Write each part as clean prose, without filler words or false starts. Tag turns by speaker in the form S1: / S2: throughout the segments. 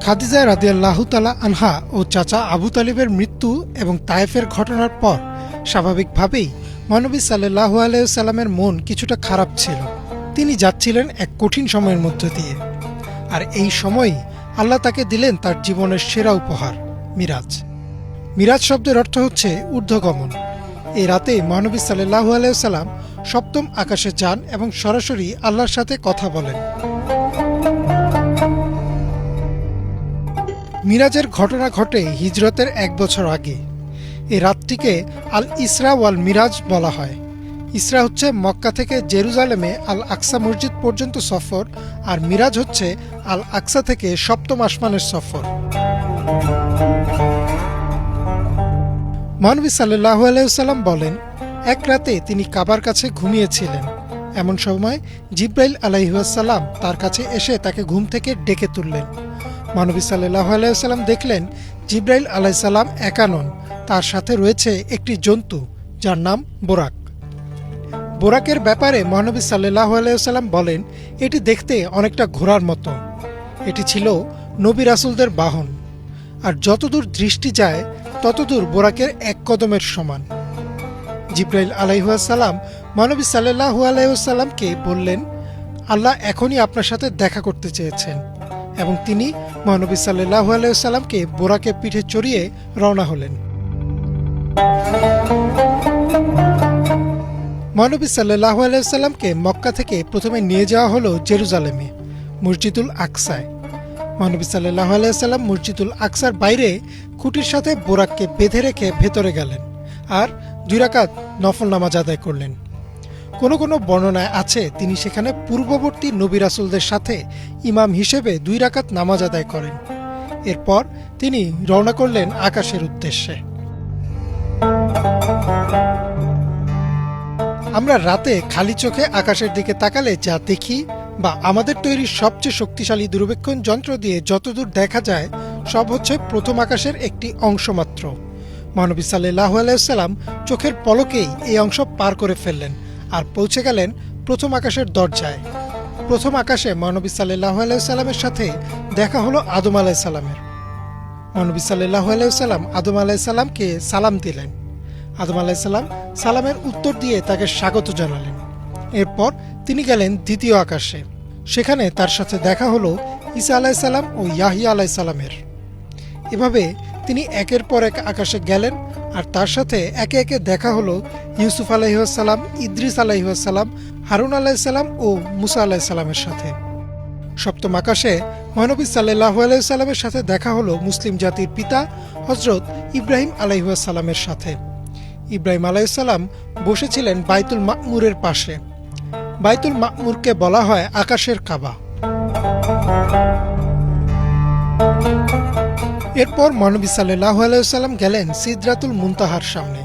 S1: খাদিজা রাদিয়াল্লাহু তাআলা আনহা ও চাচা আবু তালিবের মৃত্যু এবং তায়েফের ঘটনার পর স্বাভাবিকভাবেই মহানবী সাল্লাল্লাহু আলাইহি ওয়াসাল্লামের মন কিছুটা খারাপ ছিল। তিনি যাচ্ছিলেন এক কঠিন সময়ের মধ্য দিয়ে, আর এই সময়ই আল্লাহ তাকে দিলেন তার জীবনের সেরা উপহার মিরাজ। মিরাজ শব্দের অর্থ হচ্ছে ঊর্ধ্বগমন। এই রাতে মহানবী সাল্লাল্লাহু আলাইহি ওয়াসাল্লাম সপ্তম আকাশে যান এবং সরাসরি আল্লাহর সাথে কথা বলেন। মিরাজের ঘটনা ঘটে হিজরতের ১ বছর আগে। এই রাতটিকে আল ইসরা ওয়াল মিরাজ বলা হয়। ইসরা হচ্ছে মক্কা থেকে জেরুজালেমে আল আকসা মসজিদ পর্যন্ত সফর, আর মিরাজ হচ্ছে আল আকসা থেকে সপ্তম আসমানের সফর। মহানবী সাল্লাল্লাহু আলাইহি ওয়াসাল্লাম বলেন, এক রাতে তিনি কাবার কাছে ঘুমিয়েছিলেন। এমন সময় জিব্রাইল আলাইহিস সালাম তার কাছে এসে তাকে ঘুম থেকে ডেকে তুললেন। মহানবী সাল্লাল্লাহু আলাইহি ওয়াসাল্লাম দেখলেন জিব্রাইল আলাইহিস সালাম একা নন, তার সাথে রয়েছে একটি জন্তু যার নাম বোরাক। বোরাকের ব্যাপারে মহানবী সাল্লাল্লাহু আলাইহি ওয়াসাল্লাম বলেন, এটি দেখতে অনেকটা ঘোড়ার মতো। এটি ছিল নবী রাসূলদের বাহন, আর যতদূর দৃষ্টি যায় ততদূর বোরাকের এক কদমের সমান। জিব্রাইল আলাইহিস সালাম মহানবী সাল্লাল্লাহু আলাইহি ওয়াসাল্লামকে বললেন, আল্লাহ এখনই আপনার সাথে দেখা করতে চেয়েছেন, এবং তিনি মহানবী সাল্লাল্লাহু আলাইহি ওয়াসাল্লামকে বোরাকে পিঠে চড়িয়ে রওনা হলেন। মহানবী সাল্লাল্লাহু আলাইহি ওয়াসাল্লামকে মক্কা থেকে প্রথমে নিয়ে যাওয়া হলো জেরুজালেমে, মসজিদুল আকসায়। মহানবী সাল্লাল্লাহু আলাইহি ওয়াসাল্লাম মসজিদুল আকসার বাইরে খুঁটির সাথে বোরাককে বেঁধে রেখে ভেতরে গেলেন আর 2 রাকাত নফল নামাজ আদায় করলেন। কোনো কোনো বর্ণনায় আছে তিনি সেখানে পূর্ববর্তী নবী রাসূলদের সাথে ইমাম হিসেবে 2 রাকাত নামাজ আদায় করেন। এরপর তিনি রওনা করলেন আকাশের উদ্দেশ্যে। আমরা রাতে খালি চোখে আকাশের দিকে তাকালে যা দেখি, বা আমাদের তৈরি সবচেয়ে শক্তিশালী দূরবীক্ষণ যন্ত্র দিয়ে যতদূর দেখা যায়, সব হচ্ছে প্রথম আকাশের একটি অংশ মাত্র। মহানবী সাল্লাল্লাহু আলাইহি ওয়াসাল্লাম চোখের পলকেই এই অংশ পার করে ফেললেন আর পৌঁছে গেলেন প্রথম আকাশের দরজায়। প্রথম আকাশে মহানবী সাল্লাল্লাহু আলাইহি ওয়াসাল্লামের সাথে দেখা হলো আদম আলাইহিস সালামের। মহানবী সাল্লাল্লাহু আলাইহি ওয়াসাল্লাম আদম আলাইহিস সালামকে সালাম দিলেন। আদম আলাইহিস সালাম সালামের উত্তর দিয়ে তাকে স্বাগত জানালেন। এরপর তিনি গেলেন দ্বিতীয় আকাশে। সেখানে তার সাথে দেখা হলো ঈসা আলাইহিস সালাম ও ইয়াহিয়া আলাইহিস সালামের। এভাবে তিনি একের পর এক আকাশে গেলেন, আর তার সাথে একে একে দেখা হলো ইউসুফ আলাইহিস সালাম, ইদ্রিস আলাইহিস সালাম, হারুন আলাইহিস সালাম ও মুসা আলাইহিস সালামের সাথে। সপ্তম আকাশে মহানবী সাল্লাল্লাহু আলাইহি ওয়াসাল্লামের সাথে দেখা হলো মুসলিম জাতির পিতা হযরত ইব্রাহিম আলাইহিস সালামের সাথে। ইব্রাহিম আলাইহিস সালাম বসেছিলেন বাইতুল মা'মুরের পাশে। বাইতুল মা'মুরকে বলা হয় আকাশের কাবা। এরপর মহানবী সাল্লাল্লাহু আলাইহি ওয়াসাল্লাম গেলেন সিদরাতুল মুনতাহার সামনে,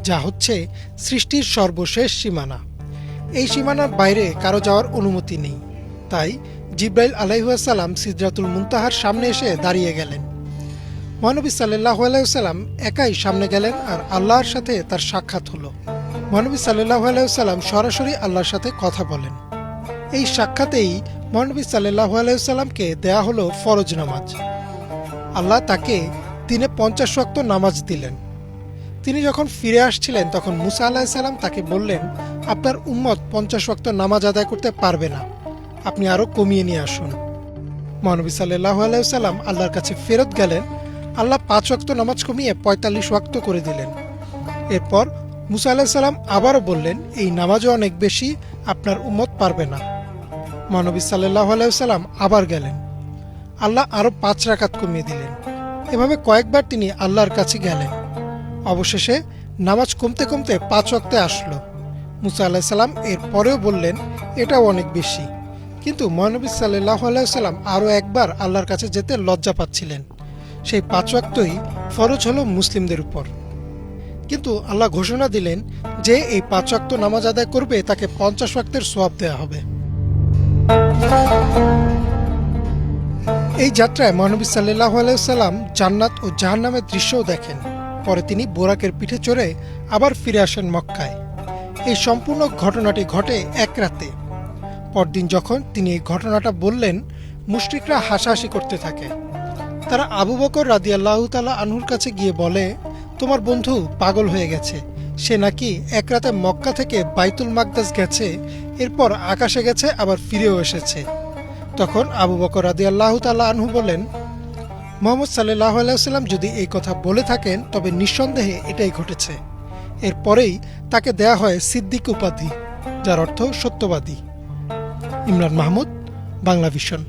S1: যা হচ্ছে সৃষ্টির সর্বশেষ সীমানা। এই সীমানার বাইরে কারো যাওয়ার অনুমতি নেই। তাই জিব্রাইল আলাইহিস সালাম সিদরাতুল মুনতাহার সামনে এসে দাঁড়িয়ে গেলেন। মহানবী সাল্লাল্লাহু আলাইহি ওয়াসাল্লাম একাই সামনে গেলেন আর আল্লাহর সাথে তার সাক্ষাৎ হলো। মহানবী সাল্লাল্লাহু আলাইহি ওয়াসাল্লাম সরাসরি আল্লাহর সাথে কথা বলেন। এই সাক্ষাতেই মহানবী সাল্লাল্লাহু আলাইহি ওয়াসাল্লামকে দেয়া হলো ফরজ নামাজ। আল্লাহ তাকে দিনে 50 ওয়াক্ত নামাজ দিলেন। তিনি যখন ফিরে আসছিলেন তখন মুসা আলাইহিস সালাম তাকে বললেন, আপনার উম্মত 50 ওয়াক্ত নামাজ আদায় করতে পারবে না, আপনি আরো কমিয়ে নিয়ে আসুন। মহানবী সাল্লাল্লাহু আলাইহি ওয়াসাল্লাম আল্লাহর কাছে ফেরত গেলেন। আল্লাহ 5 ওয়াক্ত নামাজ কমিয়ে 45 ওয়াক্ত করে দিলেন। এরপর মুসা আলাইহিস সালাম আবারও বললেন, এই নামাজও অনেক বেশি, আপনার উম্মত পারবে না। মহানবী সাল্লাল্লাহু আলাইহি ওয়াসাল্লাম আবার গেলেন। আল্লাহ আরো 5 রাকাত কমিয়ে দিলেন। এভাবে কয়েকবার তিনি আল্লাহর কাছে গেলেন। অবশেষে নামাজ কমতে কমতে 5 ওয়াক্তে আসলো। মুসা আলাইহিস সালাম এর পরেও বললেন, এটাও অনেক বেশি। কিন্তু মহানবী সাল্লাল্লাহু আলাইহি ওয়াসাল্লাম আরো একবার আল্লাহর কাছে যেতে লজ্জা পাচ্ছিলেন। সেই 5 ওয়াক্তই ফরজ হলো মুসলিমদের উপর। কিন্তু আল্লাহ ঘোষণা দিলেন যে এই 5 ওয়াক্ত নামাজ আদায় করবে তাকে 50 ওয়াক্তের সওয়াব দেয়া হবে। এই যাত্রায় মহানবী সাল্লাল্লাহু আলাইহি ওয়াসাল্লাম জান্নাত ও জাহান্নামের দৃশ্যও দেখেন। পরে তিনি বোরাকের পিঠে চড়ে আবার ফিরে আসেন মক্কায়। এই সম্পূর্ণ ঘটনাটি ঘটে এক রাতে। পরদিন যখন তিনি এই ঘটনাটা বললেন, মুশরিকরা হাসাহাসি করতে থাকে। তারা আবু বকর রাদিয়াল্লাহু তাআলা আনহুর কাছে গিয়ে বলে, তোমার বন্ধু পাগল হয়ে গেছে, সে নাকি এক রাতে মক্কা থেকে বাইতুল মাকদাস গেছে, এরপর আকাশে গেছে, আবার ফিরেও এসেছে। তখন আবু বকর রাদিয়াল্লাহু তাআলা আনহু বলেন, মুহাম্মদ সাল্লাল্লাহু আলাইহি ওয়াসাল্লাম যদি এই কথা বলে থাকেন তবে নিঃসন্দেহে এটাই ঘটেছে। এরপরেই তাকে দেয়া হয় সিদ্দিক উপাধি, যার অর্থ সত্যবাদী। ইমরান মাহমুদ, বাংলা ভিশন।